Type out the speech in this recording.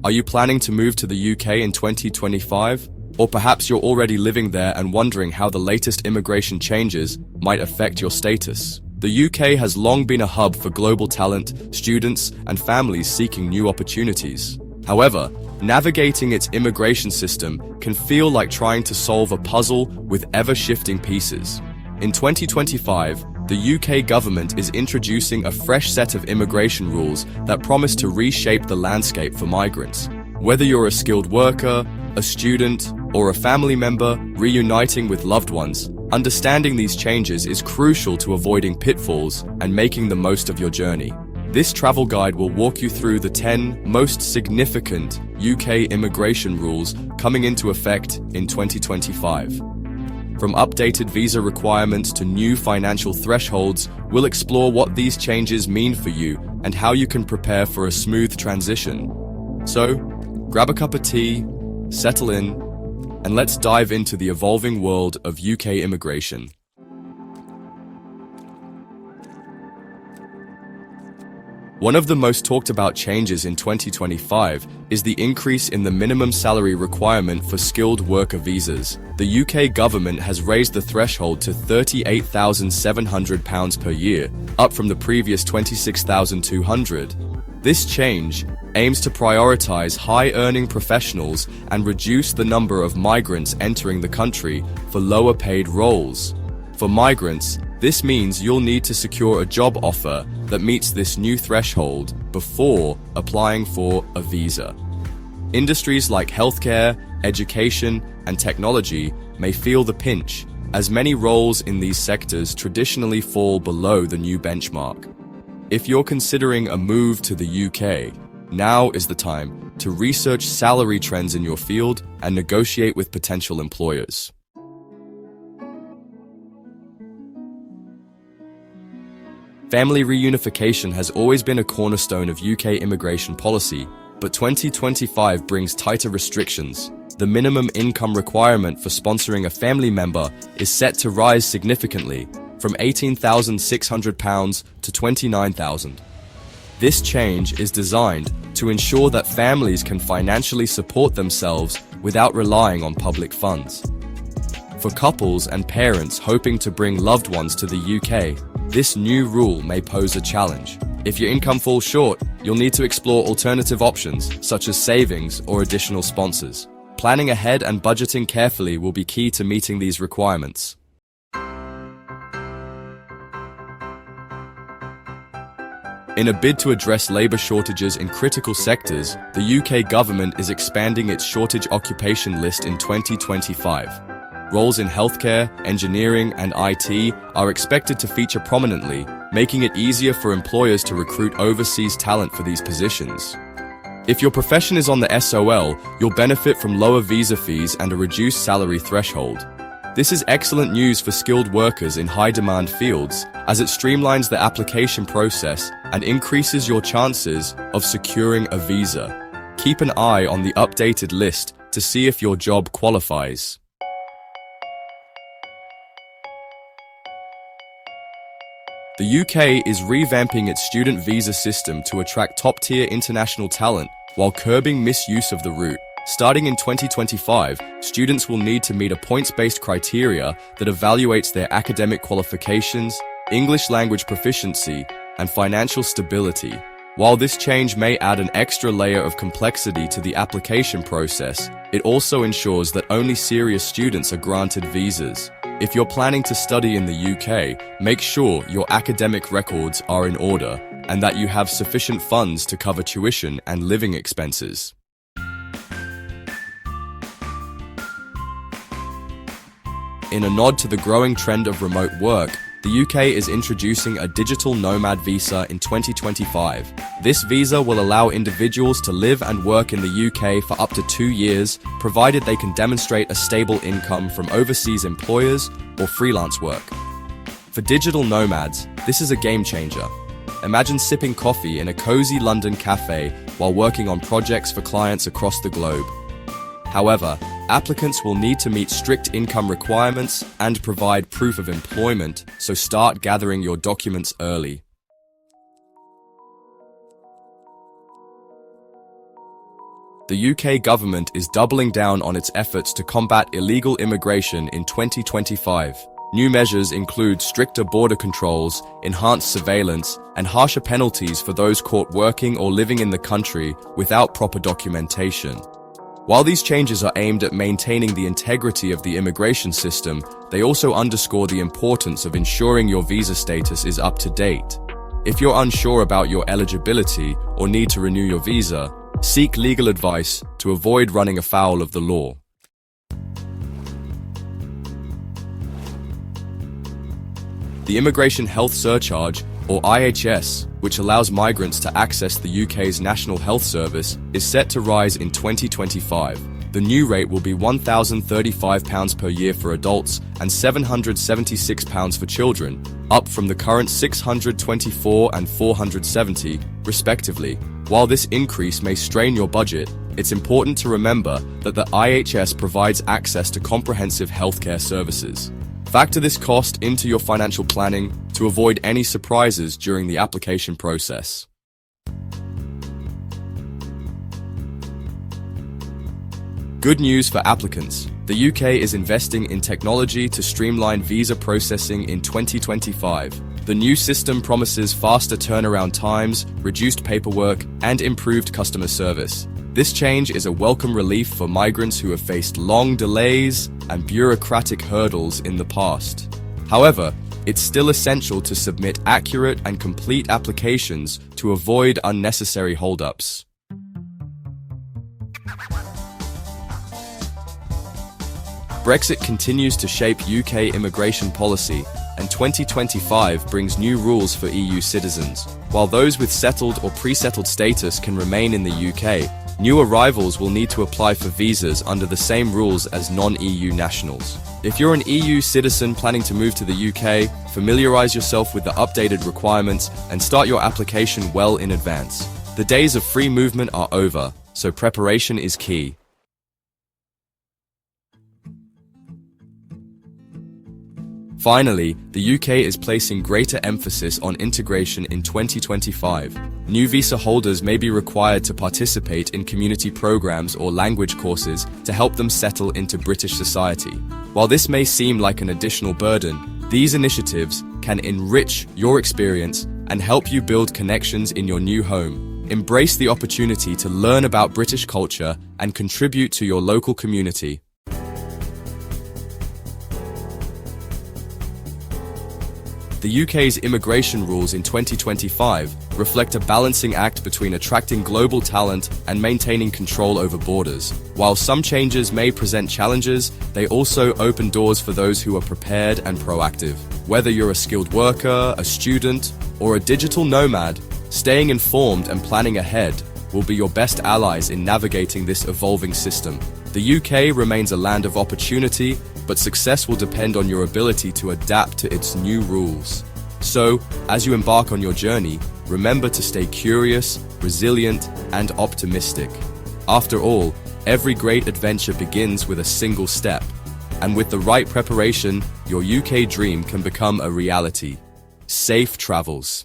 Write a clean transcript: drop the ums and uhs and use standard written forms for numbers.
Are you planning to move to the UK in 2025? Or perhaps you're already living there and wondering how the latest immigration changes might affect your status. The UK has long been a hub for global talent, students, and families seeking new opportunities. However, navigating its immigration system can feel like trying to solve a puzzle with ever-shifting pieces. In 2025, the UK government is introducing a fresh set of immigration rules that promise to reshape the landscape for migrants. Whether you're a skilled worker, a student, or a family member reuniting with loved ones, understanding these changes is crucial to avoiding pitfalls and making the most of your journey. This travel guide will walk you through the 10 most significant UK immigration rules coming into effect in 2025. From updated visa requirements to new financial thresholds, we'll explore what these changes mean for you and how you can prepare for a smooth transition. So, grab a cup of tea, settle in, and let's dive into the evolving world of UK immigration. One of the most talked about changes in 2025 is the increase in the minimum salary requirement for skilled worker visas. The UK government has raised the threshold to £38,700 per year, up from the previous £26,200. This change aims to prioritize high-earning professionals and reduce the number of migrants entering the country for lower-paid roles. For migrants, this means you'll need to secure a job offer that meets this new threshold before applying for a visa. Industries like healthcare, education, and technology may feel the pinch, as many roles in these sectors traditionally fall below the new benchmark. If you're considering a move to the UK, now is the time to research salary trends in your field and negotiate with potential employers. Family reunification has always been a cornerstone of UK immigration policy, but 2025 brings tighter restrictions. The minimum income requirement for sponsoring a family member is set to rise significantly, from £18,600 to £29,000. This change is designed to ensure that families can financially support themselves without relying on public funds. For couples and parents hoping to bring loved ones to the UK, this new rule may pose a challenge. If your income falls short, you'll need to explore alternative options, such as savings or additional sponsors. Planning ahead and budgeting carefully will be key to meeting these requirements. In a bid to address labour shortages in critical sectors, the UK government is expanding its shortage occupation list in 2025. Roles in healthcare, engineering, and IT are expected to feature prominently, making it easier for employers to recruit overseas talent for these positions. If your profession is on the SOL, you'll benefit from lower visa fees and a reduced salary threshold. This is excellent news for skilled workers in high-demand fields, as it streamlines the application process and increases your chances of securing a visa. Keep an eye on the updated list to see if your job qualifies. The UK is revamping its student visa system to attract top-tier international talent while curbing misuse of the route. Starting in 2025, students will need to meet a points-based criteria that evaluates their academic qualifications, English language proficiency, and financial stability. While this change may add an extra layer of complexity to the application process, it also ensures that only serious students are granted visas. If you're planning to study in the UK, make sure your academic records are in order and that you have sufficient funds to cover tuition and living expenses. In a nod to the growing trend of remote work, the UK is introducing a Digital Nomad Visa in 2025. This visa will allow individuals to live and work in the UK for up to 2 years, provided they can demonstrate a stable income from overseas employers or freelance work. For digital nomads, this is a game changer. Imagine sipping coffee in a cozy London cafe while working on projects for clients across the globe. However, applicants will need to meet strict income requirements and provide proof of employment, so start gathering your documents early. The UK government is doubling down on its efforts to combat illegal immigration in 2025. New measures include stricter border controls, enhanced surveillance, and harsher penalties for those caught working or living in the country without proper documentation. While these changes are aimed at maintaining the integrity of the immigration system, they also underscore the importance of ensuring your visa status is up to date. If you're unsure about your eligibility or need to renew your visa, seek legal advice to avoid running afoul of the law. The Immigration Health Surcharge, or IHS, which allows migrants to access the UK's National Health Service, is set to rise in 2025. The new rate will be £1,035 per year for adults and £776 for children, up from the current £624 and £470, respectively. While this increase may strain your budget, it's important to remember that the IHS provides access to comprehensive healthcare services. Factor this cost into your financial planning to avoid any surprises during the application process. Good news for applicants. The UK is investing in technology to streamline visa processing in 2025. The new system promises faster turnaround times, reduced paperwork, and improved customer service. This change is a welcome relief for migrants who have faced long delays and bureaucratic hurdles in the past. However, it's still essential to submit accurate and complete applications to avoid unnecessary holdups. Brexit continues to shape UK immigration policy, and 2025 brings new rules for EU citizens. While those with settled or pre-settled status can remain in the UK, new arrivals will need to apply for visas under the same rules as non-EU nationals. If you're an EU citizen planning to move to the UK, familiarise yourself with the updated requirements and start your application well in advance. The days of free movement are over, so preparation is key. Finally, the UK is placing greater emphasis on integration in 2025. New visa holders may be required to participate in community programs or language courses to help them settle into British society. While this may seem like an additional burden, these initiatives can enrich your experience and help you build connections in your new home. Embrace the opportunity to learn about British culture and contribute to your local community. The UK's immigration rules in 2025 reflect a balancing act between attracting global talent and maintaining control over borders. While some changes may present challenges, they also open doors for those who are prepared and proactive. Whether you're a skilled worker, a student, or a digital nomad, staying informed and planning ahead will be your best allies in navigating this evolving system. The UK remains a land of opportunity, but success will depend on your ability to adapt to its new rules. So, as you embark on your journey, remember to stay curious, resilient, and optimistic. After all, every great adventure begins with a single step, and with the right preparation, your UK dream can become a reality. Safe travels.